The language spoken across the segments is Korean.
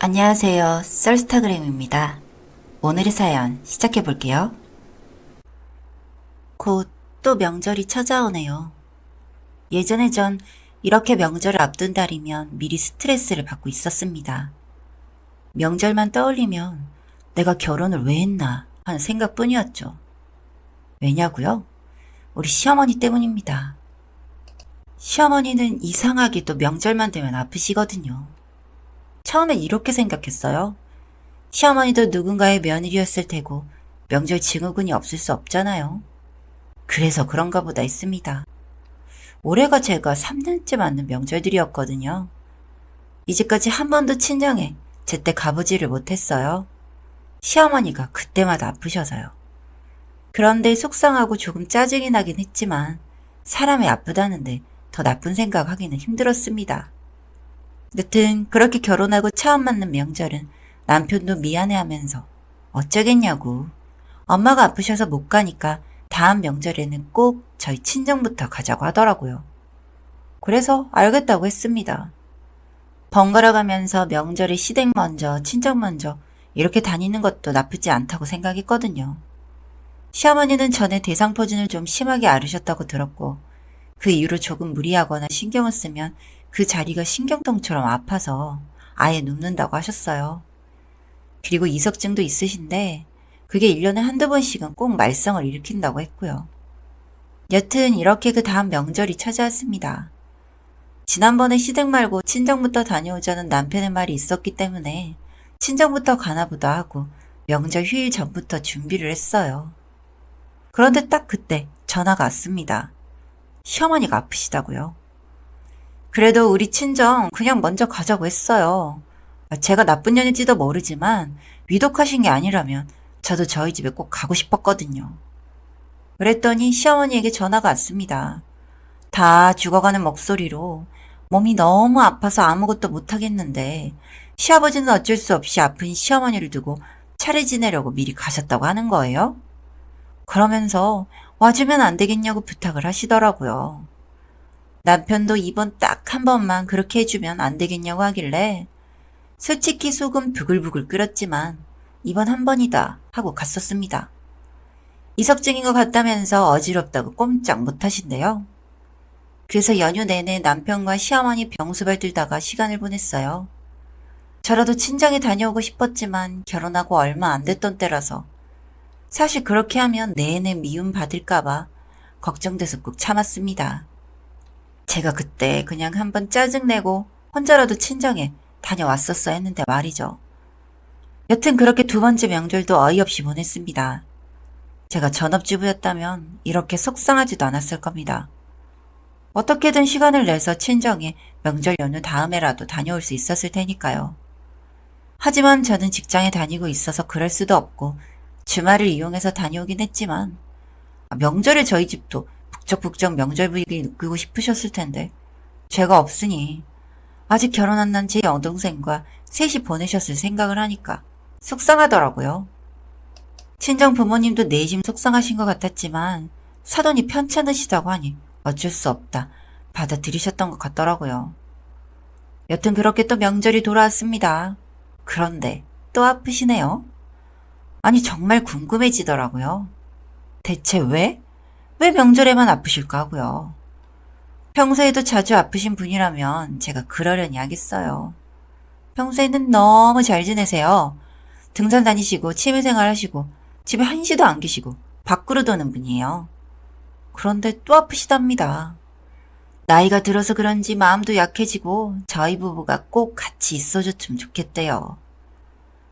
안녕하세요. 썰스타그램입니다. 오늘의 사연 시작해 볼게요. 곧 또 명절이 찾아오네요. 예전에 전 이렇게 명절을 앞둔 달이면 미리 스트레스를 받고 있었습니다. 명절만 떠올리면 내가 결혼을 왜 했나 하는 생각뿐이었죠. 왜냐고요? 우리 시어머니 때문입니다. 시어머니는 이상하게도 명절만 되면 아프시거든요. 처음엔 이렇게 생각했어요. 시어머니도 누군가의 며느리였을 테고 명절 증후군이 없을 수 없잖아요. 그래서 그런가 보다 했습니다. 올해가 제가 3년째 맞는 명절들이었거든요. 이제까지 한 번도 친정에 제때 가보지를 못했어요. 시어머니가 그때마다 아프셔서요. 그런데 속상하고 조금 짜증이 나긴 했지만 사람이 아프다는데 더 나쁜 생각하기는 힘들었습니다. 여튼 그렇게 결혼하고 처음 맞는 명절은 남편도 미안해하면서 어쩌겠냐고 엄마가 아프셔서 못 가니까 다음 명절에는 꼭 저희 친정부터 가자고 하더라고요. 그래서 알겠다고 했습니다. 번갈아 가면서 명절에 시댁 먼저 친정 먼저 이렇게 다니는 것도 나쁘지 않다고 생각했거든요. 시어머니는 전에 대상포진을 좀 심하게 앓으셨다고 들었고 그 이후로 조금 무리하거나 신경을 쓰면 그 자리가 신경통처럼 아파서 아예 눕는다고 하셨어요. 그리고 이석증도 있으신데 그게 1년에 한두 번씩은 꼭 말썽을 일으킨다고 했고요. 여튼 이렇게 그 다음 명절이 찾아왔습니다. 지난번에 시댁 말고 친정부터 다녀오자는 남편의 말이 있었기 때문에 친정부터 가나보다 하고 명절 휴일 전부터 준비를 했어요. 그런데 딱 그때 전화가 왔습니다. 시어머니가 아프시다고요. 그래도 우리 친정 그냥 먼저 가자고 했어요. 제가 나쁜 년일지도 모르지만 위독하신 게 아니라면 저도 저희 집에 꼭 가고 싶었거든요. 그랬더니 시어머니에게 전화가 왔습니다. 다 죽어가는 목소리로 몸이 너무 아파서 아무것도 못하겠는데 시아버지는 어쩔 수 없이 아픈 시어머니를 두고 차례 지내려고 미리 가셨다고 하는 거예요. 그러면서 와주면 안 되겠냐고 부탁을 하시더라고요. 남편도 이번 딱 한 번만 그렇게 해주면 안 되겠냐고 하길래 솔직히 속은 부글부글 끓었지만 이번 한 번이다 하고 갔었습니다. 이석증인 것 같다면서 어지럽다고 꼼짝 못하신대요. 그래서 연휴 내내 남편과 시어머니 병수발 들다가 시간을 보냈어요. 저라도 친정에 다녀오고 싶었지만 결혼하고 얼마 안 됐던 때라서 사실 그렇게 하면 내내 미움 받을까봐 걱정돼서 꾹 참았습니다. 제가 그때 그냥 한번 짜증내고 혼자라도 친정에 다녀왔었어야 했는데 말이죠. 여튼 그렇게 두 번째 명절도 어이없이 보냈습니다. 제가 전업주부였다면 이렇게 속상하지도 않았을 겁니다. 어떻게든 시간을 내서 친정에 명절 연휴 다음에라도 다녀올 수 있었을 테니까요. 하지만 저는 직장에 다니고 있어서 그럴 수도 없고 주말을 이용해서 다녀오긴 했지만 명절에 저희 집도 북적북적 명절 분위기 느끼고 싶으셨을 텐데 죄가 없으니 아직 결혼 안 난 제 여동생과 셋이 보내셨을 생각을 하니까 속상하더라고요. 친정 부모님도 내심 속상하신 것 같았지만 사돈이 편찮으시다고 하니 어쩔 수 없다 받아들이셨던 것 같더라고요. 여튼 그렇게 또 명절이 돌아왔습니다. 그런데 또 아프시네요. 아니 정말 궁금해지더라고요. 대체 왜? 왜 명절에만 아프실까 하고요. 평소에도 자주 아프신 분이라면 제가 그러려니 하겠어요. 평소에는 너무 잘 지내세요. 등산 다니시고 취미생활 하시고 집에 한시도 안 계시고 밖으로 도는 분이에요. 그런데 또 아프시답니다. 나이가 들어서 그런지 마음도 약해지고 저희 부부가 꼭 같이 있어줬으면 좋겠대요.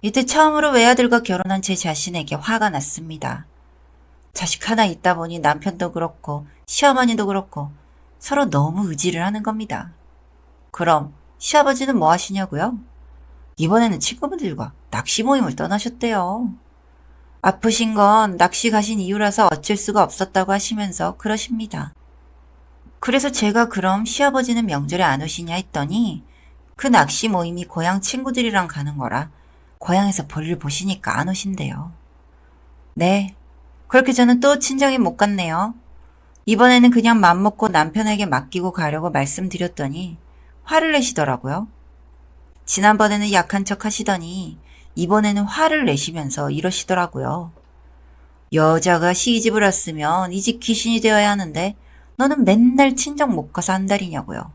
이때 처음으로 외아들과 결혼한 제 자신에게 화가 났습니다. 자식 하나 있다 보니 남편도 그렇고 시어머니도 그렇고 서로 너무 의지를 하는 겁니다. 그럼 시아버지는 뭐 하시냐고요? 이번에는 친구분들과 낚시 모임을 떠나셨대요. 아프신 건 낚시 가신 이유라서 어쩔 수가 없었다고 하시면서 그러십니다. 그래서 제가 그럼 시아버지는 명절에 안 오시냐 했더니 그 낚시 모임이 고향 친구들이랑 가는 거라 고향에서 볼일 보시니까 안 오신대요. 네, 그렇게 저는 또 친정에 못 갔네요. 이번에는 그냥 맘먹고 남편에게 맡기고 가려고 말씀드렸더니 화를 내시더라고요. 지난번에는 약한 척 하시더니 이번에는 화를 내시면서 이러시더라고요. 여자가 시집을 왔으면 이 집 귀신이 되어야 하는데 너는 맨날 친정 못 가서 안달이냐고요.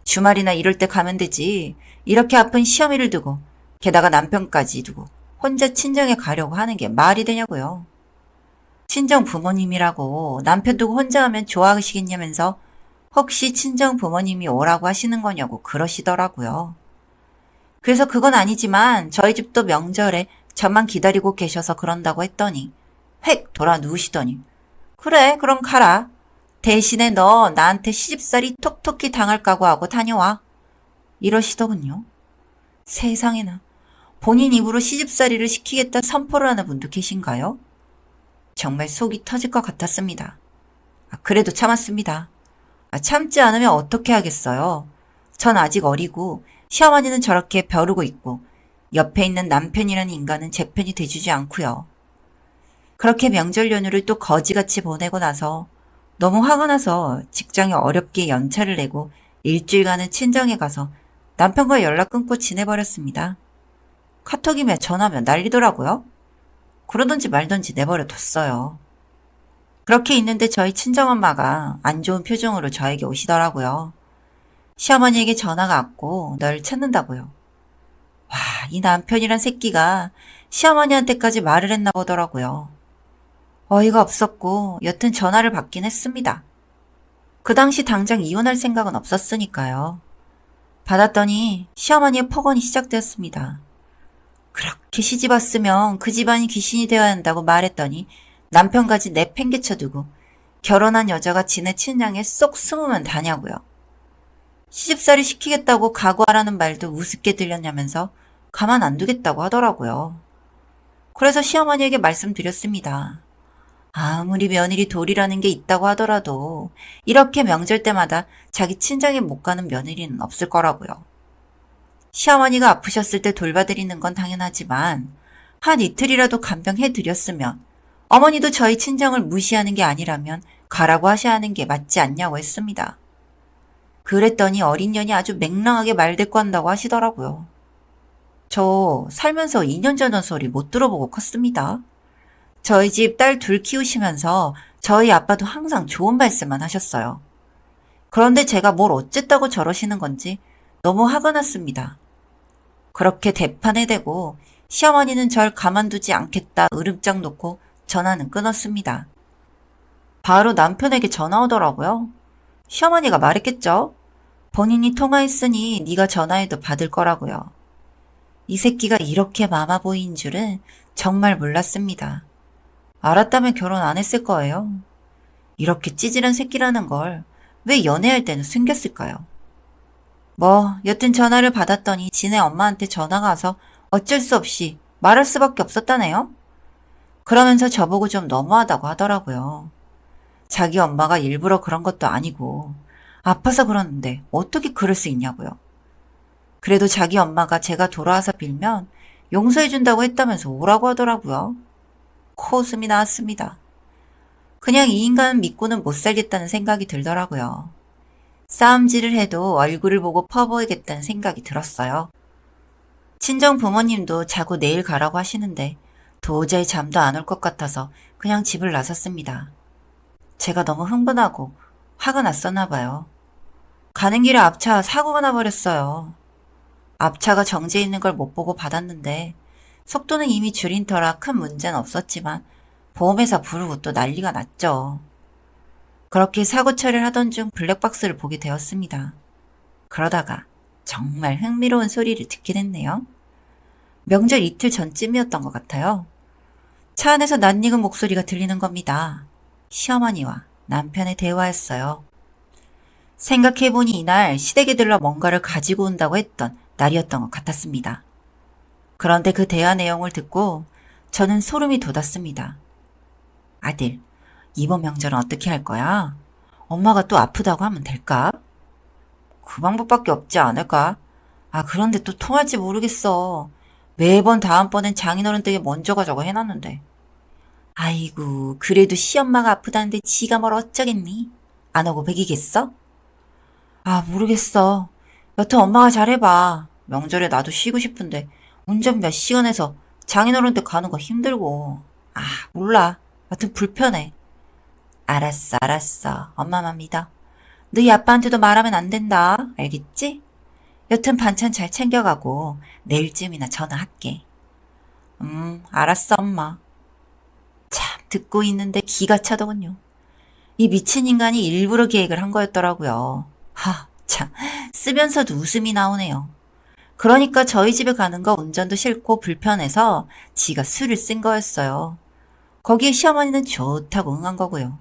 주말이나 이럴 때 가면 되지. 이렇게 아픈 시어미를 두고 게다가 남편까지 두고 혼자 친정에 가려고 하는 게 말이 되냐고요. 친정 부모님이라고 남편 두고 혼자 하면 좋아하시겠냐면서 혹시 친정 부모님이 오라고 하시는 거냐고 그러시더라고요. 그래서 그건 아니지만 저희 집도 명절에 저만 기다리고 계셔서 그런다고 했더니 획 돌아 누우시더니 그래 그럼 가라. 대신에 너 나한테 시집살이 톡톡히 당할 각오하고 다녀와. 이러시더군요. 세상에나 본인 입으로 시집살이를 시키겠다 선포를 하는 분도 계신가요? 정말 속이 터질 것 같았습니다. 그래도 참았습니다. 참지 않으면 어떻게 하겠어요. 전 아직 어리고 시어머니는 저렇게 벼르고 있고 옆에 있는 남편이라는 인간은 제 편이 돼주지 않고요. 그렇게 명절 연휴를 또 거지같이 보내고 나서 너무 화가 나서 직장에 어렵게 연차를 내고 일주일간은 친정에 가서 남편과 연락 끊고 지내버렸습니다. 카톡이며 전화며 난리더라고요. 그러던지 말던지 내버려 뒀어요. 그렇게 있는데 저희 친정엄마가 안 좋은 표정으로 저에게 오시더라고요. 시어머니에게 전화가 왔고 널 찾는다고요. 와, 이 남편이란 새끼가 시어머니한테까지 말을 했나 보더라고요. 어이가 없었고 여튼 전화를 받긴 했습니다. 그 당시 당장 이혼할 생각은 없었으니까요. 받았더니 시어머니의 폭언이 시작되었습니다. 그렇게 시집 왔으면 그 집안이 귀신이 되어야 한다고 말했더니 남편까지 내팽개쳐 두고 결혼한 여자가 지네 친장에 쏙 숨으면 다냐고요. 시집살이 시키겠다고 각오하라는 말도 우습게 들렸냐면서 가만 안 두겠다고 하더라고요. 그래서 시어머니에게 말씀드렸습니다. 아무리 며느리 돌이라는 게 있다고 하더라도 이렇게 명절 때마다 자기 친정에 못 가는 며느리는 없을 거라고요. 시어머니가 아프셨을 때 돌봐드리는 건 당연하지만 한 이틀이라도 간병해드렸으면 어머니도 저희 친정을 무시하는 게 아니라면 가라고 하셔야 하는 게 맞지 않냐고 했습니다. 그랬더니 어린 년이 아주 맹랑하게 말대꾸 한다고 하시더라고요. 저 살면서 2년 전 소리 못 들어보고 컸습니다. 저희 집 딸 둘 키우시면서 저희 아빠도 항상 좋은 말씀만 하셨어요. 그런데 제가 뭘 어쨌다고 저러시는 건지 너무 화가 났습니다. 그렇게 대판에 대고 시어머니는 절 가만두지 않겠다 으름장 놓고 전화는 끊었습니다. 바로 남편에게 전화 오더라고요. 시어머니가 말했겠죠? 본인이 통화했으니 네가 전화해도 받을 거라고요. 이 새끼가 이렇게 마마보이인 줄은 정말 몰랐습니다. 알았다면 결혼 안 했을 거예요. 이렇게 찌질한 새끼라는 걸 왜 연애할 때는 숨겼을까요? 여튼 전화를 받았더니 지네 엄마한테 전화가 와서 어쩔 수 없이 말할 수밖에 없었다네요. 그러면서 저보고 좀 너무하다고 하더라고요. 자기 엄마가 일부러 그런 것도 아니고 아파서 그러는데 어떻게 그럴 수 있냐고요. 그래도 자기 엄마가 제가 돌아와서 빌면 용서해준다고 했다면서 오라고 하더라고요. 코웃음이 나왔습니다. 그냥 이 인간은 믿고는 못 살겠다는 생각이 들더라고요. 싸움질을 해도 얼굴을 보고 퍼보이겠다는 생각이 들었어요. 친정 부모님도 자고 내일 가라고 하시는데 도저히 잠도 안 올 것 같아서 그냥 집을 나섰습니다. 제가 너무 흥분하고 화가 났었나 봐요. 가는 길에 앞차 사고가 나버렸어요. 앞차가 정지해 있는 걸 못 보고 받았는데 속도는 이미 줄인 터라 큰 문제는 없었지만 보험회사 부르고 또 난리가 났죠. 그렇게 사고 처리를 하던 중 블랙박스를 보게 되었습니다. 그러다가 정말 흥미로운 소리를 듣게 됐네요. 명절 이틀 전쯤이었던 것 같아요. 차 안에서 낯익은 목소리가 들리는 겁니다. 시어머니와 남편의 대화였어요. 생각해보니 이날 시댁에 들러 뭔가를 가지고 온다고 했던 날이었던 것 같았습니다. 그런데 그 대화 내용을 듣고 저는 소름이 돋았습니다. 아들, 이번 명절은 어떻게 할 거야? 엄마가 또 아프다고 하면 될까? 그 방법밖에 없지 않을까? 그런데 또 통할지 모르겠어. 매번 다음번엔 장인어른 댁에 먼저 가자고 해놨는데. 아이고, 그래도 시엄마가 아프다는데 지가 뭘 어쩌겠니? 안 오고 배기겠어? 모르겠어. 여튼 엄마가 잘해봐. 명절에 나도 쉬고 싶은데 운전 몇 시간 해서 장인어른 댁 가는 거 힘들고. 아, 몰라. 하여튼 불편해. 알았어. 엄마만 믿어. 너희 아빠한테도 말하면 안 된다. 알겠지? 여튼 반찬 잘 챙겨가고 내일쯤이나 전화할게. 알았어, 엄마. 참, 듣고 있는데 기가 차더군요. 이 미친 인간이 일부러 계획을 한 거였더라고요. 참, 쓰면서도 웃음이 나오네요. 그러니까 저희 집에 가는 거 운전도 싫고 불편해서 지가 술을 쓴 거였어요. 거기에 시어머니는 좋다고 응한 거고요.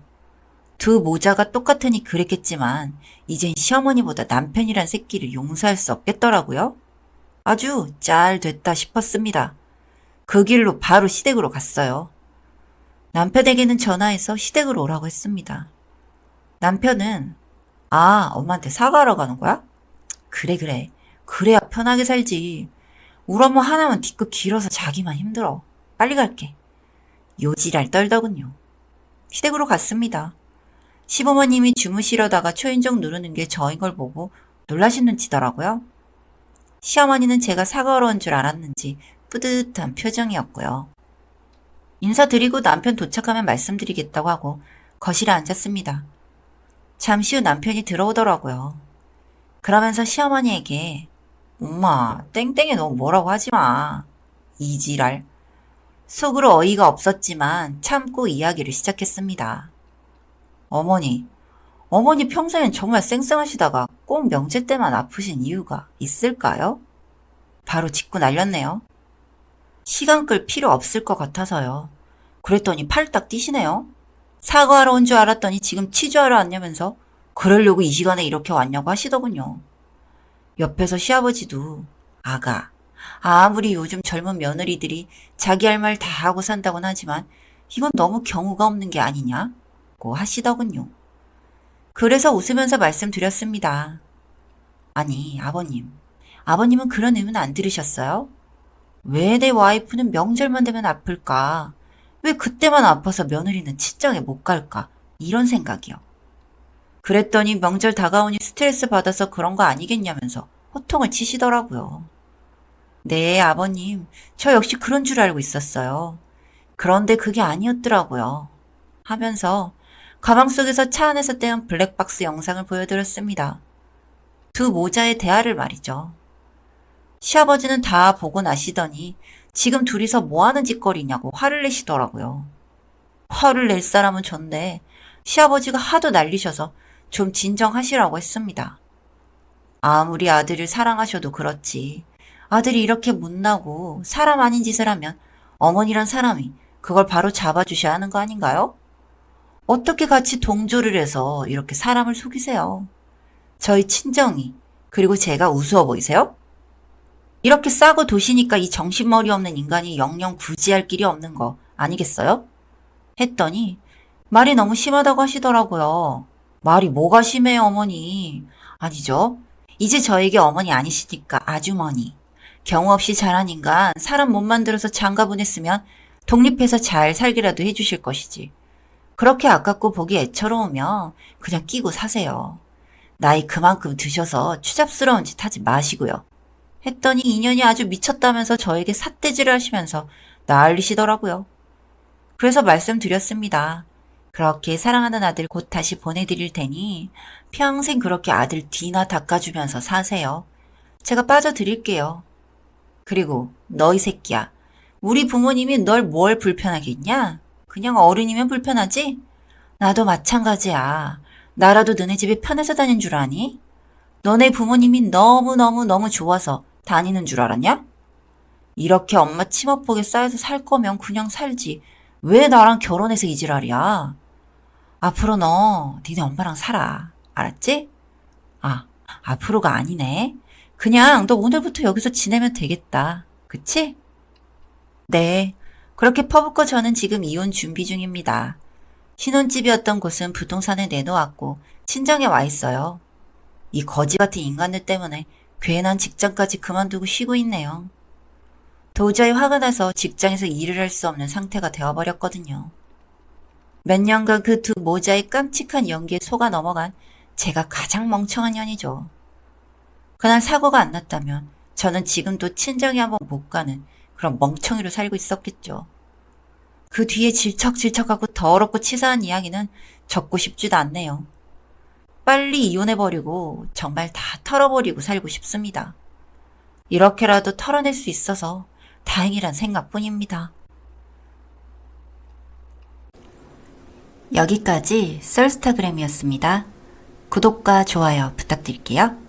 두 모자가 똑같으니 그랬겠지만 이젠 시어머니보다 남편이란 새끼를 용서할 수 없겠더라고요. 아주 잘 됐다 싶었습니다. 그 길로 바로 시댁으로 갔어요. 남편에게는 전화해서 시댁으로 오라고 했습니다. 남편은 엄마한테 사과하러 가는 거야? 그래. 그래야 편하게 살지. 우리 엄마 하나만 뒤끝 길어서 자기만 힘들어. 빨리 갈게. 요지랄 떨더군요. 시댁으로 갔습니다. 시부모님이 주무시려다가 초인종 누르는 게 저인 걸 보고 놀라신 눈치더라고요. 시어머니는 제가 사과하러 온 줄 알았는지 뿌듯한 표정이었고요. 인사드리고 남편 도착하면 말씀드리겠다고 하고 거실에 앉았습니다. 잠시 후 남편이 들어오더라고요. 그러면서 시어머니에게 엄마, 땡땡이 너무 뭐라고 하지 마. 이지랄. 속으로 어이가 없었지만 참고 이야기를 시작했습니다. 어머니 평소엔 정말 쌩쌩하시다가 꼭 명절 때만 아프신 이유가 있을까요? 바로 짚고 날렸네요. 시간 끌 필요 없을 것 같아서요. 그랬더니 팔딱 뛰시네요. 사과하러 온 줄 알았더니 지금 치주하러 왔냐면서 그러려고 이 시간에 이렇게 왔냐고 하시더군요. 옆에서 시아버지도 아가, 아무리 요즘 젊은 며느리들이 자기 할 말 다 하고 산다곤 하지만 이건 너무 경우가 없는 게 아니냐고 하시더군요. 그래서 웃으면서 말씀드렸습니다. 아니, 아버님은 그런 의문 안 들으셨어요? 왜 내 와이프는 명절만 되면 아플까? 왜 그때만 아파서 며느리는 친정에 못 갈까? 이런 생각이요. 그랬더니 명절 다가오니 스트레스 받아서 그런 거 아니겠냐면서 호통을 치시더라고요. 네, 아버님. 저 역시 그런 줄 알고 있었어요. 그런데 그게 아니었더라고요. 하면서 가방 속에서 차 안에서 떼은 블랙박스 영상을 보여드렸습니다. 두 모자의 대화를 말이죠. 시아버지는 다 보고 나시더니 지금 둘이서 뭐하는 짓거리냐고 화를 내시더라고요. 화를 낼 사람은 전데 시아버지가 하도 날리셔서 좀 진정하시라고 했습니다. 아무리 아들을 사랑하셔도 그렇지 아들이 이렇게 못나고 사람 아닌 짓을 하면 어머니란 사람이 그걸 바로 잡아주셔야 하는 거 아닌가요? 어떻게 같이 동조를 해서 이렇게 사람을 속이세요? 저희 친정이 그리고 제가 우스워 보이세요? 이렇게 싸고 도시니까 이 정신머리 없는 인간이 영영 구지할 길이 없는 거 아니겠어요? 했더니 말이 너무 심하다고 하시더라고요. 말이 뭐가 심해요, 어머니? 아니죠. 이제 저에게 어머니 아니시니까 아주머니. 경우 없이 자란 인간 사람 못 만들어서 장가 보냈으면 독립해서 잘 살기라도 해주실 것이지. 그렇게 아깝고 보기 애처로우면 그냥 끼고 사세요. 나이 그만큼 드셔서 추잡스러운 짓 하지 마시고요. 했더니 인연이 아주 미쳤다면서 저에게 삿대질을 하시면서 난리시더라고요. 그래서 말씀드렸습니다. 그렇게 사랑하는 아들 곧 다시 보내드릴 테니 평생 그렇게 아들 뒤나 닦아주면서 사세요. 제가 빠져드릴게요. 그리고 너 이 새끼야. 우리 부모님이 널 뭘 불편하게 했냐? 그냥 어른이면 불편하지? 나도 마찬가지야. 나라도 너네 집에 편해서 다닌 줄 아니? 너네 부모님이 너무너무 좋아서 다니는 줄 알았냐? 이렇게 엄마 치맛복에 쌓여서 살 거면 그냥 살지. 왜 나랑 결혼해서 이 지랄이야? 앞으로 너 니네 엄마랑 살아. 알았지? 앞으로가 아니네. 그냥 너 오늘부터 여기서 지내면 되겠다. 그치? 네. 그렇게 퍼붓고 저는 지금 이혼 준비 중입니다. 신혼집이었던 곳은 부동산에 내놓았고 친정에 와 있어요. 이 거지 같은 인간들 때문에 괜한 직장까지 그만두고 쉬고 있네요. 도저히 화가 나서 직장에서 일을 할 수 없는 상태가 되어버렸거든요. 몇 년간 그 두 모자의 깜찍한 연기에 속아 넘어간 제가 가장 멍청한 년이죠. 그날 사고가 안 났다면 저는 지금도 친정에 한번 못 가는 그런 멍청이로 살고 있었겠죠. 그 뒤에 질척질척하고 더럽고 치사한 이야기는 적고 싶지도 않네요. 빨리 이혼해버리고 정말 다 털어버리고 살고 싶습니다. 이렇게라도 털어낼 수 있어서 다행이란 생각뿐입니다. 여기까지 썰스타그램이었습니다. 구독과 좋아요 부탁드릴게요.